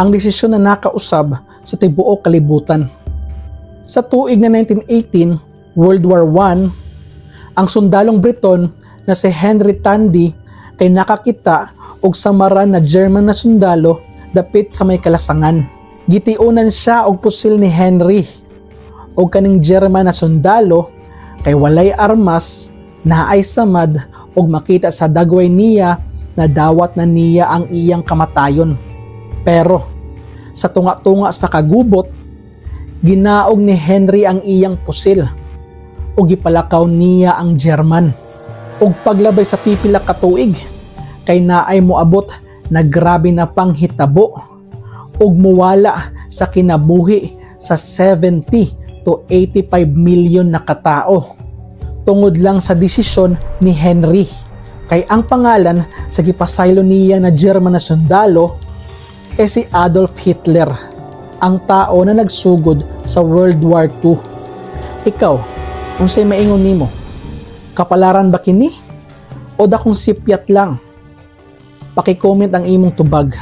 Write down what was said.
ang desisyon na nakausab sa tibuok kalibutan. Sa tuig na 1918, World War I, ang sundalong Briton na si Henry Tandy kay nakakita og samaran na German na sundalo dapit sa may kalasangan. Gitiunan siya og pusil ni Henry og kaning German na sundalo kay walay armas, naay samad og makita sa dagway niya na dawat na niya ang iyang kamatayon. Pero sa tunga-tunga sa kagubot, ginaog ni Henry ang iyang pusil ug gipalakaw niya ang German. Ug paglabay sa pipila ka tuig kay naay moabot na grabe na panghitabo ug muwala sa kinabuhi sa 70 to 85 million na katao tungod lang sa desisyon ni Henry. Kay ang pangalan sa gipasaylo niya na German na sundalo si Adolf Hitler, ang tao na nagsugod sa World War II. Ikaw, unsay maingon nimo? Kapalaran ba kini? O dakong sipyat lang? Paki-comment ang imong tubag.